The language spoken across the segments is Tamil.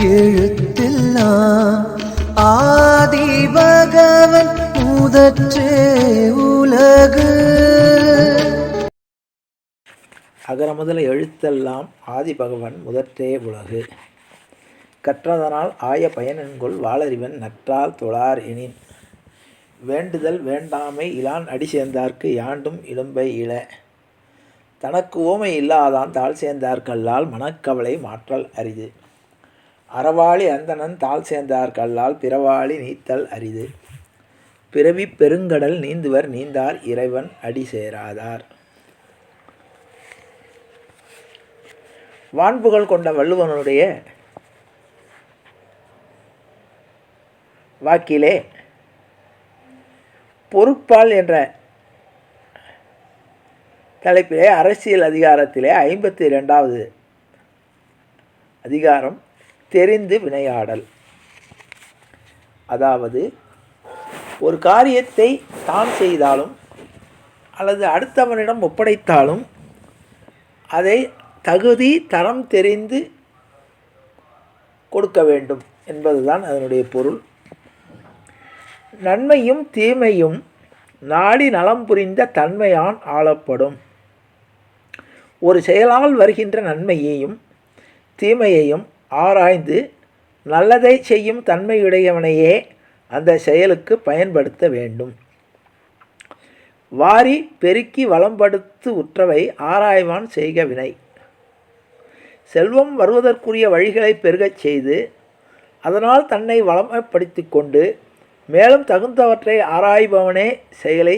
எழுத்தெல்லாம் ஆதி பகவன் முதற்றே உலகு. அகர முதல எழுத்தெல்லாம் ஆதி பகவன் முதற்றே உலகு. கற்றதனால் ஆய பயனென்கொள் வாளறிவன் நற்றால் தொழார் எனின். வேண்டுதல் வேண்டாமை இலான் அடி சேர்ந்தார்க்கு யாண்டும் இடும்பை இல. தனக்கு ஓமை இல்லாதான் தாழ் சேர்ந்தார்கல்லால் மனக்கவலை மாற்றல் அரிது. அறவாளி அந்தணன் தாழ் சேர்ந்தார்கல்லால் பிறவாளி நீத்தல் அரிது. பிறவி பெருங்கடல் நீந்துவர் நீந்தார் இறைவன் அடி சேராதார். வான்புகள் கொண்ட வள்ளுவனுடைய வாக்கிலே பொருட்பால் என்ற தலைப்பிலே அரசியல் அதிகாரத்திலே 52வது அதிகாரம் தெரிந்து வினையாடல். அதாவது ஒரு காரியத்தை தான் செய்தாலும் அல்லது அடுத்தவனிடம் ஒப்படைத்தாலும் அதை தகுதி தரம் தெரிந்து கொடுக்க வேண்டும் என்பதுதான் அதனுடைய பொருள். நன்மையும் தீமையும் நாடி நலம் புரிந்த தன்மையான் ஆளப்படும். ஒரு செயலால் வருகின்ற நன்மையையும் தீமையையும் ஆராய்ந்து நல்லதை செய்யும் தன்மையுடையவனையே அந்த செயலுக்கு பயன்படுத்த வேண்டும். வாரி பெருக்கி வளம்படுத்து உற்றவை ஆராய்வான் செய்க வினை. செல்வம் வருவதற்குரிய வழிகளை பெருகச் செய்து அதனால் தன்னை வளமைப்படுத்தி கொண்டு மேலும் தகுந்தவற்றை ஆராய்பவனே செயலை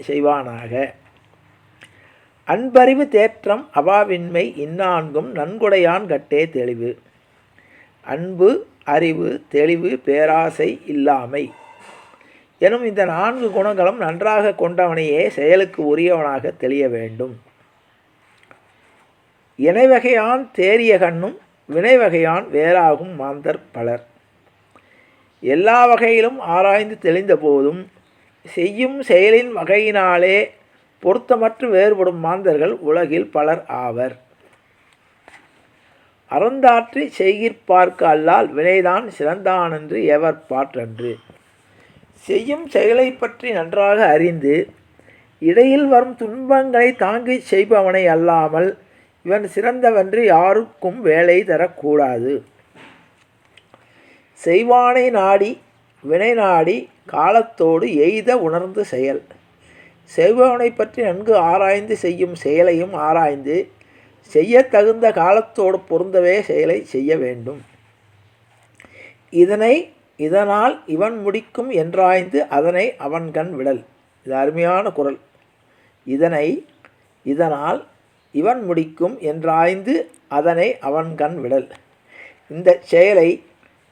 செய்வானாக. அன்பறிவு தேற்றம் அவாவின்மை இந்நான்கும் நன்கொடையான் கட்டே தெளிவு. அன்பு, அறிவு, தெளிவு, பேராசை இல்லாமை எனும் இந்த 4 குணங்களும் நன்றாக கொண்டவனையே செயலுக்கு உரியவனாக தெளிய வேண்டும். இணைவகையான் தேறிய கண்ணும் வினைவகையான் வேறாகும் மாந்தர் பலர். எல்லா வகையிலும் ஆராய்ந்து தெளிந்த போதும் செய்யும் செயலின் வகையினாலே பொருத்தமற்று வேறுபடும் மாந்தர்கள் உலகில் பலர் ஆவர். அறந்தாற்றி செய்கிற்பார்க்கு அல்லால் வினைதான் சிறந்தானென்று எவர் பாற்றன்று. செய்யும் செயலை பற்றி நன்றாக அறிந்து இடையில் வரும் துன்பங்களை தாங்கி செய்பவனை அல்லாமல் இவன் சிறந்தவன்று யாருக்கும் வேலை தரக்கூடாது. செய்வானை நாடி வினை நாடி காலத்தோடு எய்த உணர்ந்து செயல். செய்பவனை பற்றி நன்கு ஆராய்ந்து செய்யும் செயலையும் ஆராய்ந்து செய்ய தகுந்த காலத்தோடு பொருந்தவே செயலை செய்ய வேண்டும். இதனால் இவன் முடிக்கும் என்றாய்ந்து அதனை அவன் கண் விடல். இது அருமையான குறள். இதனால் இவன் முடிக்கும் என்றாய்ந்து அதனை அவன் கண் விடல். இந்த செயலை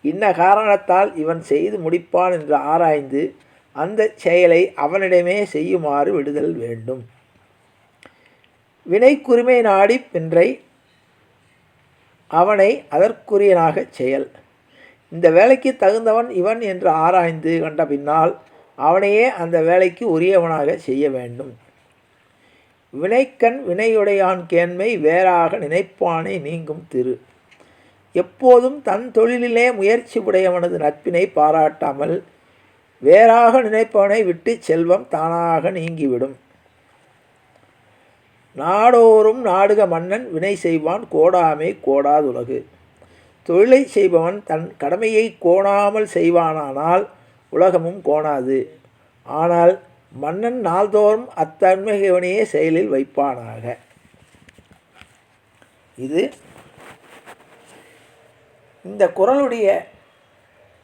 இன்ன காரணத்தால் இவன் செய்து முடிப்பான் என்று ஆராய்ந்து அந்த செயலை அவனிடமே செய்யுமாறு விடுதல் வேண்டும். வினைக்குரிமை நாடி பின்றை அவனை அதற்குரியனாகச் செயல். இந்த வேலைக்கு தகுந்தவன் இவன் என்று ஆராய்ந்து கண்ட பின்னால் அவனையே அந்த வேலைக்கு உரியவனாக செய்ய வேண்டும். வினைக்கண் வினையுடையான் கேண்மை வேறாக நினைப்பானை நீங்கும் திரு. எப்போதும் தன் தொழிலிலே முயற்சி உடையவனது நட்பினை பாராட்டாமல் வேறாக நினைப்பவனை விட்டு செல்வம் தானாக நீங்கிவிடும். நாடோறும் நாடுக மன்னன் வினை செய்வான் கோடாமை கோடாதுலகு. தொழிலை செய்பவன் தன் கடமையை கோணாமல் செய்வானானால் உலகமும் கோணாது. ஆனால் மன்னன் நாள்தோறும் அத்தன்மையவனையே செயலில் வைப்பானாக. இது இந்த குறளுடைய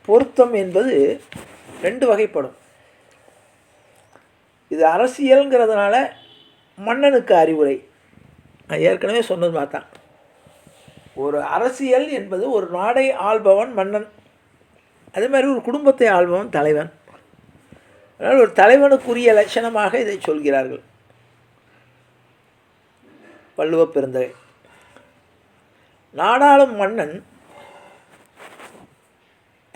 பொருத்தம் என்பது 2 வகைப்படும். இது அரசியல்ங்கிறதுனால மன்னனுக்கு அறிவுரை. நான் ஏற்கனவே சொன்னது பார்த்தான். ஒரு அரசியல் என்பது ஒரு நாடை ஆள்பவன் மன்னன். அதே மாதிரி ஒரு குடும்பத்தை ஆள்பவன் தலைவன். அதனால் ஒரு தலைவனுக்குரிய லட்சணமாக இதை சொல்கிறார்கள் வள்ளுவப் பெருந்தகை. நாடாளும் மன்னன்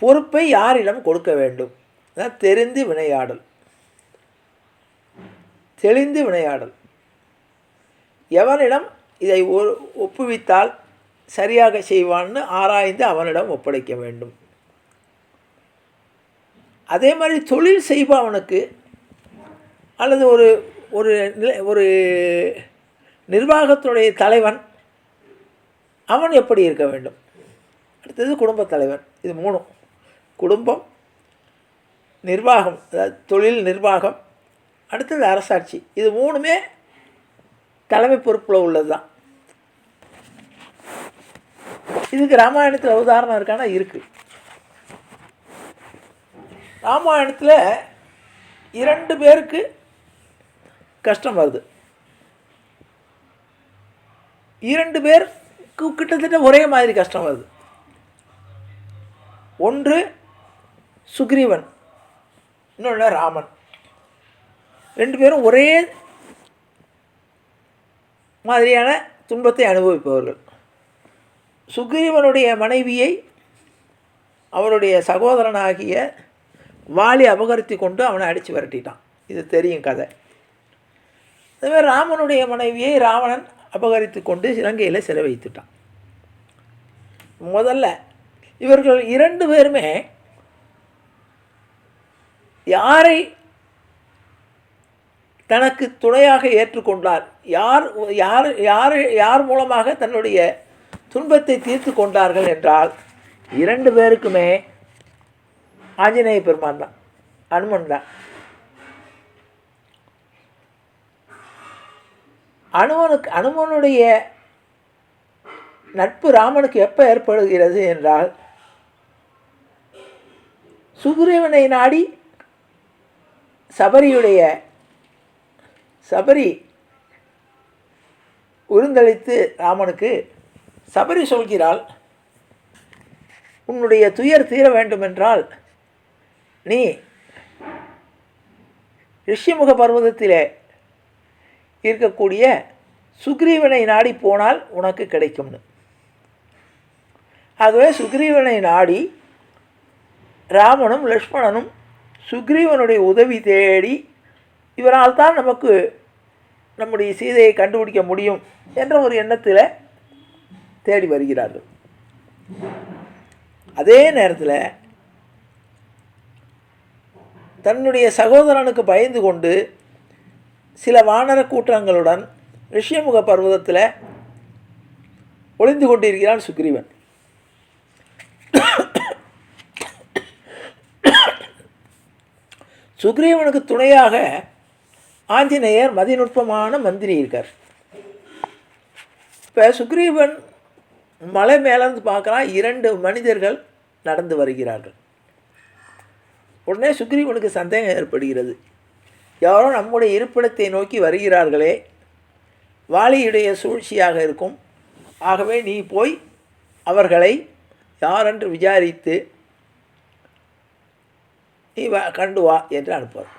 பொறுப்பை யாரிடம் கொடுக்க வேண்டும்? தெரிந்து வினையாடல், தெளிந்து வினையாடல். எவனிடம் இதை ஒப்புவித்தால் சரியாக செய்வான்னு ஆராய்ந்து அவனிடம் ஒப்படைக்க வேண்டும். அதே மாதிரி தொழில் செய்பவனுக்கு அல்லது ஒரு ஒரு ஒரு நிர்வாகத்துடைய தலைவன் அவன் எப்படி இருக்க வேண்டும். அடுத்தது குடும்பத் தலைவன். இது மூணும், குடும்பம், நிர்வாகம், அதாவது தொழில் நிர்வாகம், அடுத்தது அரசாட்சி. இது மூணுமே தலைமை பொறுப்பில் உள்ளது தான். இதுக்கு ராமாயணத்தில் உதாரணம் இருக்கானா? இருக்குது. ராமாயணத்தில் 2 பேருக்கு கஷ்டம் வருது. 2 பேருக்கு கிட்டத்தட்ட ஒரே மாதிரி கஷ்டம் வருது. ஒன்று சுக்ரீவன், இன்னொன்று ராமன். 2 பேரும் ஒரே மாதிரியான துன்பத்தை அனுபவிப்பவர்கள். சுக்ரீவனுடைய மனைவியை அவருடைய சகோதரனாகிய வாலி அபகரித்து கொண்டு அவனை அடித்து விரட்டிட்டான். இது தெரியும் கதை. அதுமாதிரி ராமனுடைய மனைவியை ராவணன் அபகரித்து கொண்டு இலங்கையில் சிறை வைத்துட்டான். முதல்ல இவர்கள் 2 பேருமே யாரை தனக்கு துணையாக ஏற்றுக்கொண்டார், யார் யார் யார் யார் மூலமாக தன்னுடைய துன்பத்தை தீர்த்து கொண்டார்கள் என்றால் 2 பேருக்குமே ஆஞ்சநேய பெருமான் தான், அனுமன் தான். அனுமனுடைய நட்பு ராமனுக்கு எப்போ ஏற்படுகிறது என்றால், சுக்ரீவனை நாடி சபரி உருந்தளித்து ராமனுக்கு சபரி சொல்கிறாள், உன்னுடைய துயர் தீர வேண்டுமென்றால் நீ ரிஷிமுக பர்வதத்திலே இருக்கக்கூடிய சுக்ரீவனை நாடி போனால் உனக்கு கிடைக்கும்னு. ஆகவே சுக்ரீவனை நாடி ராமனும் லக்ஷ்மணனும் சுக்ரீவனுடைய உதவி தேடி, இவரால் தான் நமக்கு நம்முடைய சீதையை கண்டுபிடிக்க முடியும் என்ற ஒரு எண்ணத்தில் தேடி வருகிறார்கள். அதே நேரத்தில் தன்னுடைய சகோதரனுக்கு பயந்து கொண்டு சில வானர கூட்டங்களுடன் ரிஷிமுக பர்வதத்தில் ஒளிந்து கொண்டிருக்கிறான் சுக்ரீவன். சுக்ரீவனுக்கு துணையாக ஆஞ்சநேயர் மதிநுட்பமான மந்திரி இருக்கார். இப்போ சுக்ரீவன் மலை மேலேருந்து பார்க்குறான், 2 மனிதர்கள் நடந்து வருகிறார்கள். உடனே சுக்ரீவனுக்கு சந்தேகம் ஏற்படுகிறது. யாரோ நம்முடைய இருப்பிடத்தை நோக்கி வருகிறார்களே, வாலியுடைய சூழ்ச்சியாக இருக்கும். ஆகவே நீ போய் அவர்களை யாரென்று விசாரித்து நீ கண்டு வா என்று அனுப்புவார்.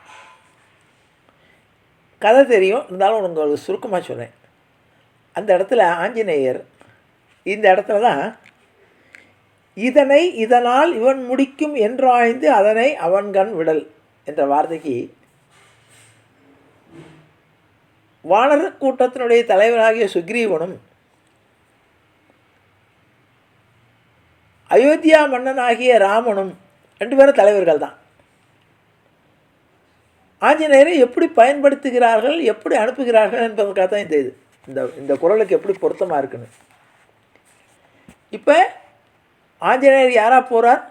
கதை தெரியும், இருந்தாலும் உங்களுக்கு சுருக்கமாக சொல்கிறேன். அந்த இடத்துல ஆஞ்சநேயர் இந்த இடத்துல தான் இதனால் இவன் முடிக்கும் என்றாய்ந்து அதனை அவன்கண் விடல் என்ற வார்த்தைக்கு வானர கூட்டத்தினுடைய தலைவராகிய சுக்ரீவனும் அயோத்தியா மன்னனாகிய ராமனும் 2 பேரும் தலைவர்கள் தான். ஆஞ்சநேயரை எப்படி பயன்படுத்துகிறார்கள், எப்படி அனுப்புகிறார்கள் என்பதற்காக தான் இந்த இந்த குறளுக்கு எப்படி பொருத்தமாக இருக்குன்னு. இப்போ ஆஞ்சநேயர் யாராக போகிறார்?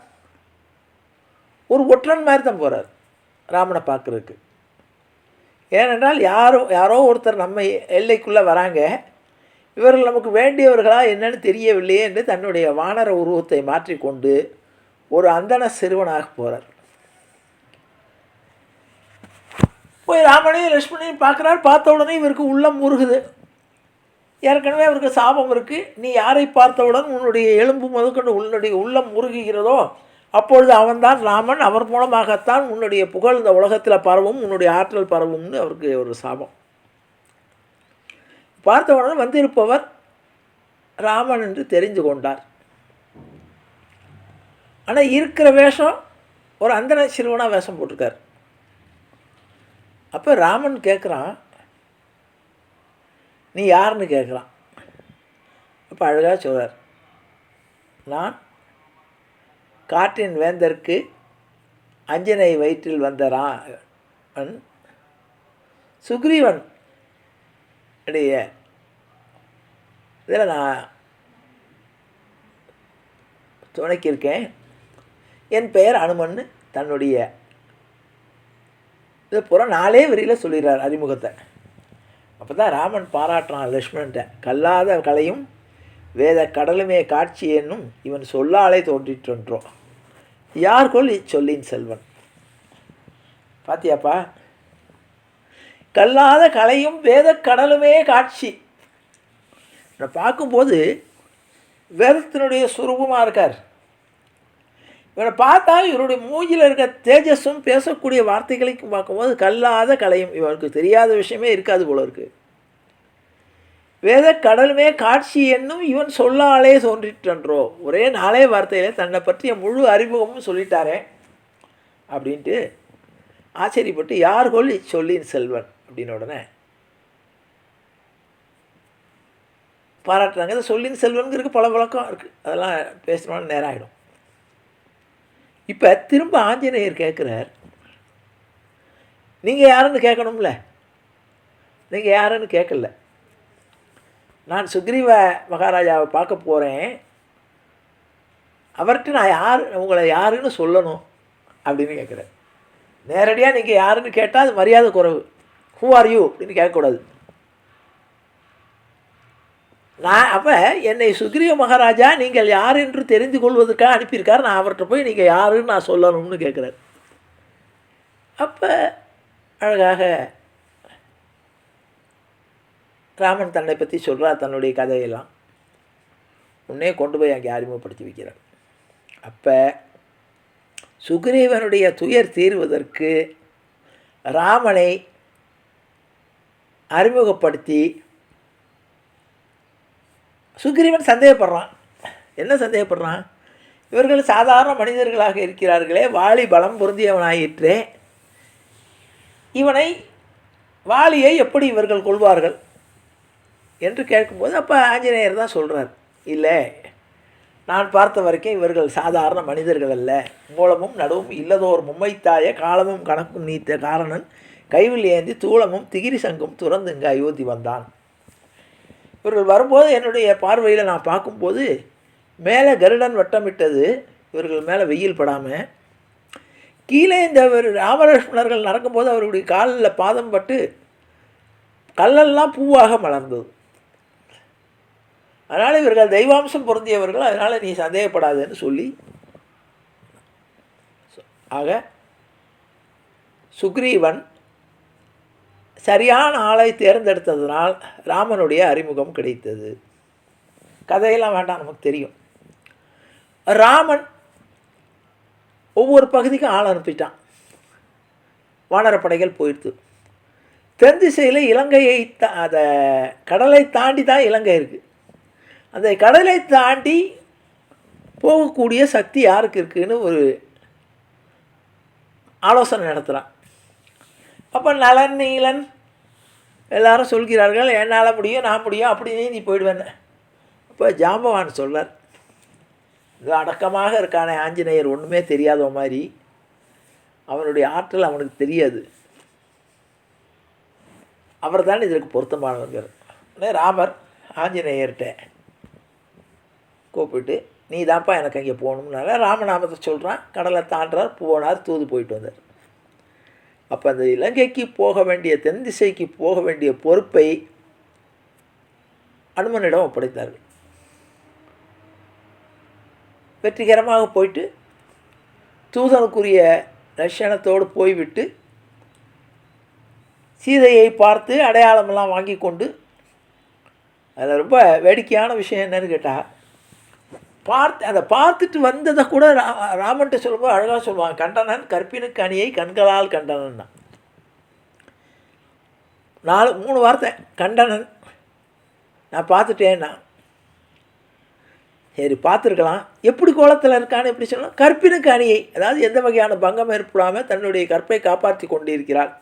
ஒரு ஒற்றன் மாதிரி தான் போகிறார் ராமனை பார்க்குறதுக்கு. ஏனென்றால் யாரோ ஒருத்தர் நம்ம எல்லைக்குள்ளே வராங்க, இவர்கள் நமக்கு வேண்டியவர்களா என்னன்னு தெரியவில்லையே என்று தன்னுடைய வானர உருவத்தை மாற்றிக்கொண்டு ஒரு அந்தன சிறுவனாக போகிறார். போய் ராமனையும் லக்ஷ்மணையும் பார்க்குறார். பார்த்த உடனே இவருக்கு உள்ளம் உருகுது. ஏற்கனவே அவருக்கு சாபம் இருக்குது. நீ யாரை பார்த்தவுடன் உன்னுடைய எலும்பு முதற்கொண்டு உன்னுடைய உள்ளம் உருகுகிறதோ அப்பொழுது அவன்தான் ராமன், அவர் மூலமாகத்தான் உன்னுடைய புகழ் இந்த உலகத்தில் பரவும், உன்னுடைய ஆற்றல் பரவும்னு அவருக்கு ஒரு சாபம். பார்த்த உடனே வந்திருப்பவர் ராமன் என்று தெரிந்து கொண்டார். ஆனால் இருக்கிற வேஷம் ஒரு அந்தன சிறுவனாக வேஷம் போட்டிருக்கார். அப்போ ராமன் கேட்குறான், நீ யாருன்னு கேட்குறான். அப்போ அழகாக சொல்கிறார், நான் காற்றின் வேந்தற்கு அஞ்சனை வயிற்றில் வந்த சுக்ரீவன் இடைய இதில் நான் துணைக்கியிருக்கேன். என் பெயர் அனுமன்னு தன்னுடைய இதை பூரா 4 வரியில் சொல்லிடுறார் அறிமுகத்தை. அப்போ தான் ராமன் பாராட்டுறான் லக்ஷ்மணன்ட்ட. கல்லாத கலையும் வேத கடலுமே காட்சி என்னும் இவன் சொல்லாலே தோன்றிற்றொன்றோ யார்கொள் இச்சொல்லின் செல்வன். பாத்தியாப்பா, கல்லாத கலையும் வேத கடலுமே காட்சி. நான் பார்க்கும்போது வேதத்தினுடைய சுரூபமாக இருக்கார். இவனை பார்த்தா இவருடைய மூஞ்சில் இருக்க தேஜஸும் பேசக்கூடிய வார்த்தைகளையும் பார்க்கும்போது கல்லாத கலையும், இவனுக்கு தெரியாத விஷயமே இருக்காது போல இருக்கு. வேத கடலுமே காட்சி என்னும் இவன் சொல்லாலே தோன்றிற்றன்றோ. ஒரே 4 வார்த்தையில் தன்னை பற்றிய முழு அறிமுகமும் சொல்லிட்டாரே அப்படின்ட்டு ஆச்சரியப்பட்டு யார்கொள் இச்சொல்லின் செல்வன் அப்படின்னு உடனே பாராட்டுறாங்க. இந்த சொல்லின் செல்வனுங்கிறதுக்கு பல விளக்கம் இருக்குது, அதெல்லாம் பேசணும்னு நேரம் ஆகிடும். இப்போ திரும்ப ஆஞ்சநேயர் கேட்குறார், நீங்கள் யாருன்னு கேட்கணும்ல. நீங்கள் யாருன்னு கேட்கல. நான் சுக்ரீவ மகாராஜாவை பார்க்க போகிறேன், அவர்கிட்ட நான் உங்களை யாருன்னு சொல்லணும் அப்படின்னு கேட்குறேன். நேரடியாக நீங்கள் யாருன்னு கேட்டால் அது மரியாதை குறைவு. ஹூ ஆர் யூ அப்படின்னு கேட்கக்கூடாது. நான் அப்போ என்னை சுக்ரீவ மகாராஜா நீங்கள் யார் என்று தெரிந்து கொள்வதற்காக அனுப்பியிருக்கார், நான் அவர்கிட்ட போய் நீங்கள் யாருன்னு நான் சொல்லணும்னு கேட்குறார். அப்போ அழகாக ராமன் தன்னை பற்றி சொல்கிறார், தன்னுடைய கதையெல்லாம் உன்னே கொண்டு போய் அங்கே அறிமுகப்படுத்தி வைக்கிறார். அப்போ சுக்ரீவனுடைய துயர் தீர்வதற்கு ராமனை அறிமுகப்படுத்தி சுக்ரீவன் சந்தேகப்படுறான். என்ன சந்தேகப்படுறான்? இவர்கள் சாதாரண மனிதர்களாக இருக்கிறார்களே, வாலி பலம் பொருந்தியவனாயிற்றே, இவனை வாலியை எப்படி இவர்கள் கொள்வார்கள் என்று கேட்கும்போது அப்போ ஆஞ்சநேயர் தான் சொல்கிறார், இல்லை நான் பார்த்த வரைக்கும் இவர்கள் சாதாரண மனிதர்கள் அல்ல. மூலமும் நடுவும் இல்லதோர் மும்மைத்தாய காலமும் கணக்கும் நீத்த காரணன் கைவில் ஏந்தி தூளமும் திகிரி சங்கும் துறந்து இங்கே அயோத்தி வந்தான். இவர்கள் வரும்போது என்னுடைய பார்வையில் நான் பார்க்கும்போது மேலே கருடன் வட்டமிட்டது, இவர்கள் மேலே வெயில் படாமல். கீழே இந்த ராமலட்சுமணர்கள் நடக்கும்போது அவர்களுடைய காலில் பாதம் பட்டு கல்லெல்லாம் பூவாக மலர்ந்தது. அதனால் இவர்கள் தெய்வாம்சம் பொருந்தியவர்கள், அதனால் நீ சந்தேகப்படாதுன்னு சொல்லி, ஆக சுக்ரீவன் சரியான ஆளை தேர்ந்தெடுத்ததனால் ராமனுடைய அறிமுகம் கிடைத்தது. கதையெல்லாம் வேண்டாம், நமக்கு தெரியும். ராமன் ஒவ்வொரு பகுதிக்கும் ஆள் அனுப்பிட்டான். வானரப்படைகள் போயிடுது. தென் திசையில் இலங்கையை அதை கடலை தாண்டி தான் இலங்கை இருக்குது. அந்த கடலை தாண்டி போகக்கூடிய சக்தி யாருக்கு இருக்குதுன்னு ஒரு ஆலோசனை நடத்துகிறான். அப்போ நலன் நீலன் எல்லாரும் சொல்கிறார்கள், என்னால் முடியும், நான் முடியும், அப்படின்னே நீ போயிடுவேன்னு. அப்போ ஜாம்பவான் சொல்லார், இது அடக்கமாக இருக்கானே ஆஞ்சநேயர், ஒன்றுமே தெரியாத மாதிரி, அவனுடைய ஆற்றல் அவனுக்கு தெரியாது, அவர் தான் இதற்கு பொருத்தமானவர்கள். ராமர் ஆஞ்சநேயர்கிட்ட கூப்பிட்டு, நீ தான்ப்பா எனக்கு அங்கே போகணும்னால ராமநாமத்தை சொல்கிறான். கடலை தாண்டார், போனார், தூது போயிட்டு வந்தார். அப்போ அந்த இலங்கைக்கு போக வேண்டிய, தென் திசைக்கு போக வேண்டிய பொறுப்பை அனுமனிடம் ஒப்படைத்தார்கள். வெற்றிகரமாக போயிட்டு தூதனுக்குரிய லட்சணத்தோடு போய்விட்டு சீதையை பார்த்து அடையாளமெல்லாம் வாங்கி கொண்டு, அதில் ரொம்ப வேடிக்கையான விஷயம் என்னன்னு கேட்டால், அதை பார்த்துட்டு வந்ததை கூட ராமன்ட்ட சொல்லும்போது அழகாக சொல்லுவாங்க, கண்டனன் கற்பினுக்கு அணியை கண்களால் கண்டனன். 3 வார்த்தை. கண்டனன், நான் பார்த்துட்டேன்னா, சரி பார்த்துருக்கலாம், எப்படி கோலத்தில் இருக்கான்னு எப்படி சொல்லலாம். கற்பினுக்கு அணியை, அதாவது எந்த வகையான பங்கம் ஏற்படாமல் தன்னுடைய கற்பை காப்பாற்றி கொண்டிருக்கிறாள்.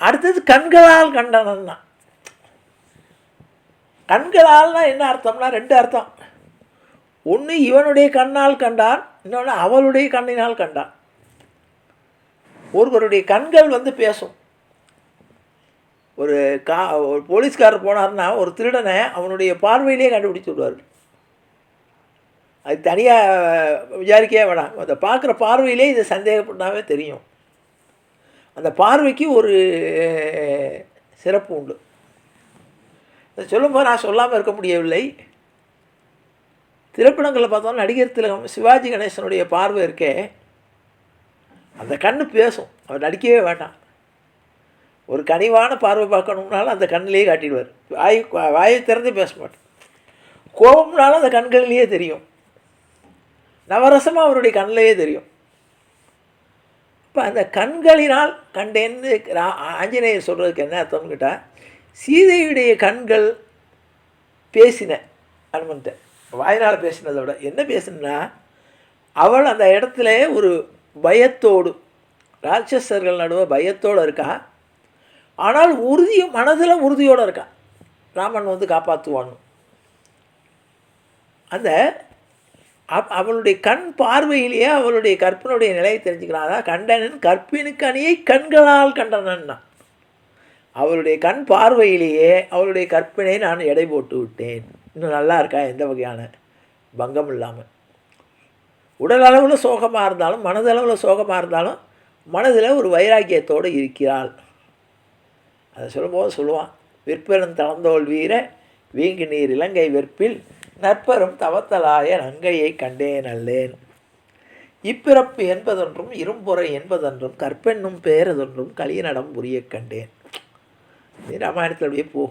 அடுத்தது கண்களால் கண்டனன்னா, கண்களால்னா என்ன அர்த்தம்னா 2 அர்த்தம். ஒன்று இவனுடைய கண்ணால் கண்டான், இன்னொன்று அவளுடைய கண்ணினால் கண்டான். ஒருவருடைய கண்கள் வந்து பேசும். ஒரு ஒரு போலீஸ்காரர் போனார்னா ஒரு திருடனை அவனுடைய பார்வையிலே கண்டுபிடிச்சு விடுவார். அது தனியாக விசாரிக்கவே வேணாம், அதை பார்க்குற பார்வையிலே இதை சந்தேகப்பட்டாவே தெரியும். அந்த பார்வைக்கு ஒரு சிறப்பு உண்டு. இதை சொல்லும்போது நான் சொல்லாமல் இருக்க முடியவில்லை. திரைப்படங்களில் பார்த்தோம்னா நடிகர் திலகம் சிவாஜி கணேசனுடைய பார்வை இருக்கே, அந்த கண்ணு பேசும். அவர் நடிக்கவே வேண்டாம். ஒரு கனிவான பார்வை பார்க்கணும்னாலும் அந்த கண்ணிலேயே காட்டிடுவார். வாயை திறந்து பேச மாட்டார். கோபம்னாலும் அந்த கண்களிலேயே தெரியும். நவரசமாக அவருடைய கண்ணிலேயே தெரியும். இப்போ அந்த கண்களினால் கண்டேன்னு ஆஞ்சநேயர் சொல்கிறதுக்கு என்ன அர்த்தம்னு கேட்டால், சீதையுடைய கண்கள் பேசின அனுமன்ட்ட. வாயினால் பேசினதை விட என்ன பேசினா, அவள் அந்த இடத்துல ஒரு பயத்தோடு, ராட்சஸர்கள் நடுவே பயத்தோடு இருக்கா. ஆனால் மனதில் உறுதியோடு இருக்கா, ராமன் வந்து காப்பாற்றுவான்னு. அந்த அவளுடைய கண் பார்வையிலேயே அவளுடைய கற்பினுடைய நிலையை தெரிஞ்சுக்கிறான். அதான் கண்டனன் கற்பினுக்கு அணியை கண்களால் கண்டனன்னா, அவளுடைய கண் பார்வையிலேயே அவளுடைய கற்பினை நான் எடை போட்டு விட்டேன். இன்னும் நல்லா இருக்கா, எந்த வகையான பங்கம் இல்லாமல். உடல் அளவில் சோகமாக இருந்தாலும் மனதளவில் சோகமாக இருந்தாலும் மனதில் ஒரு வைராக்கியத்தோடு இருக்கிறாள். அதை சொல்லும்போது சொல்லுவான், விற்பெரும் தளர்ந்தோல் வீர வீங்கு நீர் இலங்கை வெற்பில் நற்பெரும் தவத்தலாய நங்கையை கண்டேன் அல்லேன். இப்பிறப்பு என்பதொன்றும் இரும்புறை என்பதொன்றும் கற்பென்னும் பேரதொன்றும் கலியனடம் புரிய கண்டேன். நீ ராமாயணத்தில் அப்படியே போ.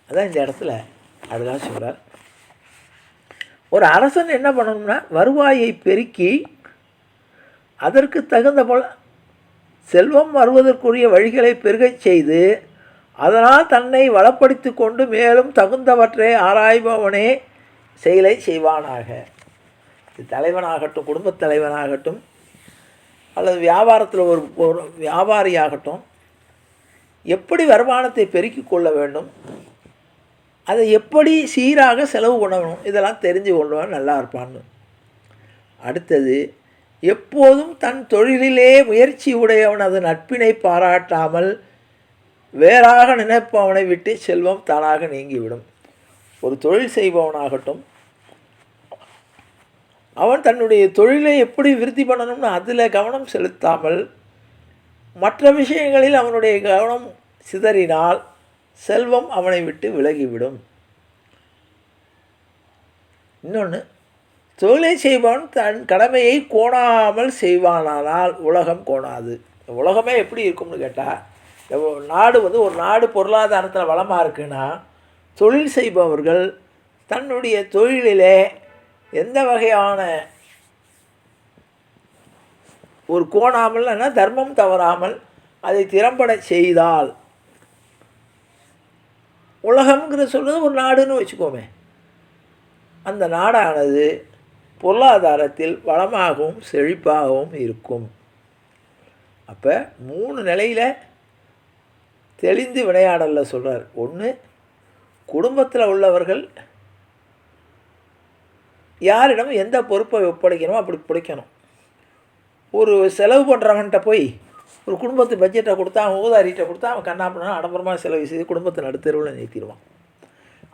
அதான் இந்த இடத்துல அதுக்காக சொல்கிறார். ஒரு அரசன் என்ன பண்ணணும்னா, வருவாயை பெருக்கி அதற்கு தகுந்த போல் செல்வம் வருவதற்குரிய வழிகளை பெருகச் செய்து அதனால் தன்னை வளப்படுத்தி கொண்டு மேலும் தகுந்தவற்றை ஆராய்பவனே செயலை செய்வானாக. இது தலைவனாகட்டும், குடும்பத் தலைவனாகட்டும், அல்லது வியாபாரத்தில் ஒரு வியாபாரியாகட்டும், எப்படி வருமானத்தை பெருக்கிக் கொள்ள வேண்டும், அதை எப்படி சீராக செலவு பண்ணணும், இதெல்லாம் தெரிஞ்சு கொள்வன் நல்லா இருப்பான்னு. அடுத்தது, எப்போதும் தன் தொழிலிலே முயற்சி உடையவனது நட்பினை பாராட்டாமல் வேறாக நினைப்பவனை விட்டு செல்வம் தானாக நீங்கிவிடும். ஒரு தொழில் செய்பவனாகட்டும், அவன் தன்னுடைய தொழிலை எப்படி விருத்தி பண்ணணும்னு அதில் கவனம் செலுத்தாமல் மற்ற விஷயங்களில் அவனுடைய கவனம் சிதறினால் செல்வம் அவனை விட்டு விலகிவிடும். இன்னொன்று, தொழிலை செய்பவன் தன் கடமையை கோணாமல் செய்வானால் உலகம் கோணாது. உலகமே எப்படி இருக்கும்னு கேட்டால், நாடு வந்து ஒரு நாடு பொருளாதாரத்தில் வளமாக இருக்குன்னா தொழில் செய்பவர்கள் தன்னுடைய தொழிலிலே எந்த வகையான ஒரு கோணாமல்னா தர்மம் தவறாமல் அதை திறம்பட செய்தால், உலகம்ங்கிற சொல்கிறது ஒரு நாடுன்னு வச்சுக்கோமே, அந்த நாடானது பொருளாதாரத்தில் வளமாகவும் செழிப்பாகவும் இருக்கும். அப்போ 3 நிலையில் தெளிந்து விளையாடலில் சொல்கிறார். ஒன்று, குடும்பத்தில் உள்ளவர்கள் யாரிடம் எந்த பொறுப்பை ஒப்படைக்கணுமோ அப்படி பிடிக்கணும். ஒரு செலவு பண்ணுறவன்கிட்ட போய் ஒரு குடும்பத்து பட்ஜெட்டை கொடுத்தா, அவன் ஊதாரிகிட்ட கொடுத்தா, அவன் கண்ணாப்பினா ஆடம்பரமாக செலவு செய்து குடும்பத்தை நடுத்தெருவில் நிறுத்திடுவான்.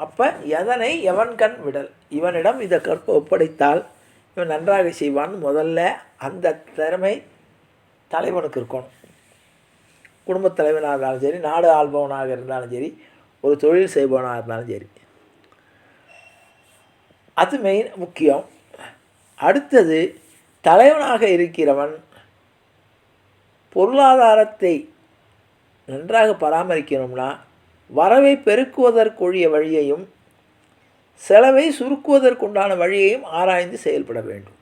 அப்போ எதனை எவன் கண் விடல், இவனிடம் இதை ஒப்படைத்தால் இவன் நன்றாக செய்வான்னு முதல்ல அந்த திறமை தலைவனுக்கு இருக்கணும். குடும்பத் தலைவனாக இருந்தாலும் சரி, நாடு ஆள்பவனாக இருந்தாலும் சரி, ஒரு தொழில் செய்பவனாக இருந்தாலும் சரி, அது முக்கியம். அடுத்தது, தலைவனாக இருக்கிறவன் பொருளாதாரத்தை நன்றாக பராமரிக்கணும்னா வரவை பெருக்குவதற்குரிய வழியையும் செலவை சுருக்குவதற்குண்டான வழியையும் ஆராய்ந்து செயல்பட வேண்டும்.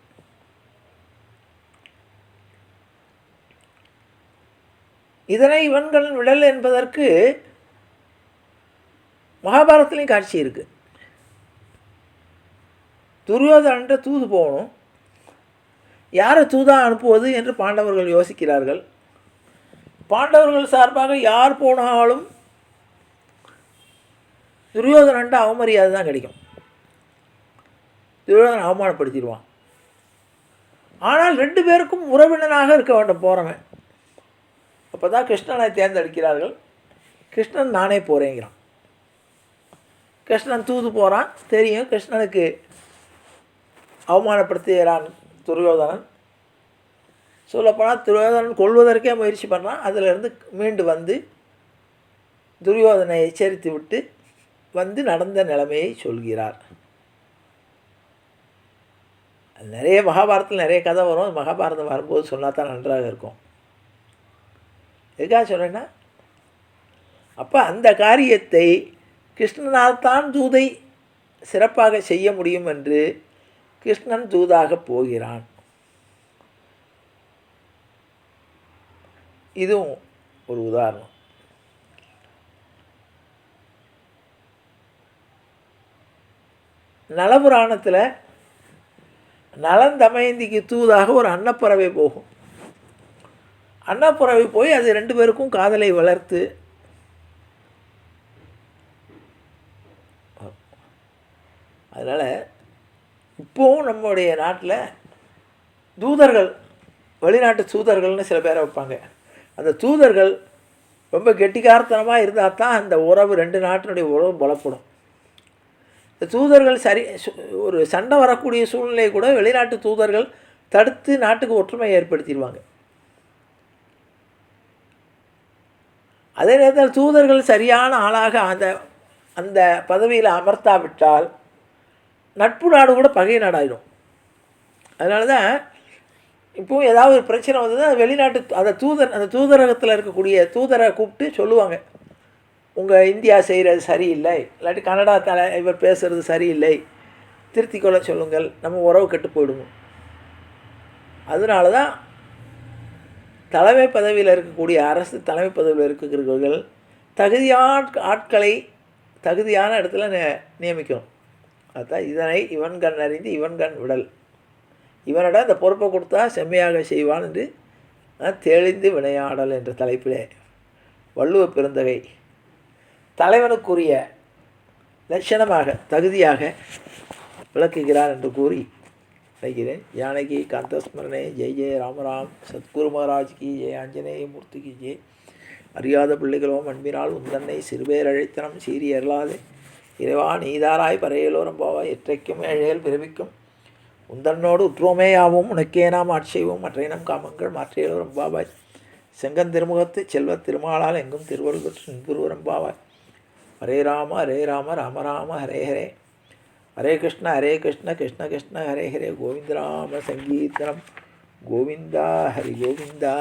இதனை இவன்கள் விடல் என்பதற்கு மகாபாரதத்துலேயும் காட்சி இருக்குது. துரியோதனன்ற தூது போகணும், யாரை தூதாக அனுப்புவது என்று பாண்டவர்கள் யோசிக்கிறார்கள். பாண்டவர்கள் சார்பாக யார் போனாலும் துரியோதனன்ட்ட அவமரியாதை தான் கிடைக்கும். துரியோதனன் அவமானப்படுத்திடுவான். ஆனால் 2 பேருக்கும் உறவினனாக இருக்க வேண்டும் போகிறவன். அப்போ தான் கிருஷ்ணனை தேர்ந்தெடுக்கிறார்கள். கிருஷ்ணன் நானே போகிறேங்கிறான். கிருஷ்ணன் தூது போகிறான். தெரியும் கிருஷ்ணனுக்கு அவமானப்படுத்துகிறான் துரியோதனன். சொல்லப்போனால் துரியோதனன் கொல்வதற்கே முயற்சி பண்ணுறான். அதிலிருந்து மீண்டு வந்து துரியோதனை எச்சரித்து விட்டு வந்து நடந்த நிலைமையை சொல்கிறார். நிறைய மகாபாரதத்தில் நிறைய கதை வரும். மகாபாரதம் வரும்போது சொன்னால் தான் நன்றாக இருக்கும். எதுக்காக சொல்கிறேன்னா, அப்போ அந்த காரியத்தை கிருஷ்ணனால் தான் தூதை சிறப்பாக செய்ய முடியும் என்று கிருஷ்ணன் தூதாக போகிறான். இதுவும் ஒரு உதாரணம். நலபுராணத்தில் நலன் தமயந்திக்கு தூதாக ஒரு அன்னப்பறவை போகும். அன்னப்பறவை போய் அது 2 பேருக்கும் காதலை வளர்த்து அதனால் இப்போவும் நம்முடைய நாட்டில் தூதர்கள், வெளிநாட்டு தூதர்கள்னு சில பேரை வைப்பாங்க. அந்த தூதர்கள் ரொம்ப கெட்டிக்காரத்தனமாக இருந்தால் தான் அந்த உறவு 2 நாட்டினுடைய உறவு பலப்படும். இந்த தூதர்கள் ஒரு சண்டை வரக்கூடிய சூழ்நிலையை கூட வெளிநாட்டு தூதர்கள் தடுத்து நாட்டுக்கு ஒற்றுமையை ஏற்படுத்திடுவாங்க. அதே நேரத்தில் தூதர்கள் சரியான ஆளாக அந்த பதவியில் அமர்த்தாவிட்டால் நட்பு நாடு கூட பகை நாடாயிடும். அதனால தான் இப்போது ஏதாவது ஒரு பிரச்சனை வந்ததுன்னா வெளிநாட்டு அந்த தூதரகத்தில் இருக்கக்கூடிய தூதரை கூப்பிட்டு சொல்லுவாங்க, உங்கள் இந்தியா செய்கிறது சரியில்லை, இல்லாட்டி கனடா இவர் பேசுகிறது சரியில்லை, திருத்திக்கொள்ள சொல்லுங்கள், நம்ம உறவு கெட்டு போயிடுவோம். அதனால தான் தலைமை பதவியில் இருக்கக்கூடிய அரசு தலைமை பதவியில் இருக்கிறவர்கள் ஆட்களை தகுதியான இடத்துல நியமிக்கணும். அதுதான் இதனை இவன் கண் அறிந்து இவன் கண் விடல். இவனிடம் இந்த பொறுப்பை கொடுத்தா செம்மையாக செய்வான் என்று தெளிந்து வினையாடல் என்ற தலைப்பிலே வள்ளுவ பெருந்தகை தலைவனுக்குரிய லட்சணமாக தகுதியாக விளக்குகிறார் என்று கூறி நினைக்கிறேன். ஜானகி காந்தஸ்மரணே ஜெய் ஜெய ராமராம். சத்குரு மகாராஜ் கி ஜெய். ஆஞ்சநேய மூர்த்தி கி ஜெய். அறியாத பிள்ளைகளோம் அன்பினால் உந்தன்னை சிறுபேர் அழைத்தனம் சீறி அருளாதே இறைவா நீதாராய் பறையலோரம் போவாய் எற்றைக்கும் ஏழைகள் பிறவிக்கும் உந்தன்னோடு உற்றோமேயாவும் உனக்கே நாம் ஆட்சேவும் மற்றையினம் காமங்கள் மாற்றியலோரம் பாவாய் செங்கன் திருமுகத்து செல்வத் திருமாலால் எங்கும் திருவருகற்று நின்புருவரம் பாவாய். ஹரே ராம ராம ராம ஹரே ஹரே ஹரே கிருஷ்ண கிருஷ்ண கிருஷ்ண ஹரே ஹரே கோவிந்த ராம சங்கீர்த்தனம் கோவிந்தா ஹரி கோவிந்தா.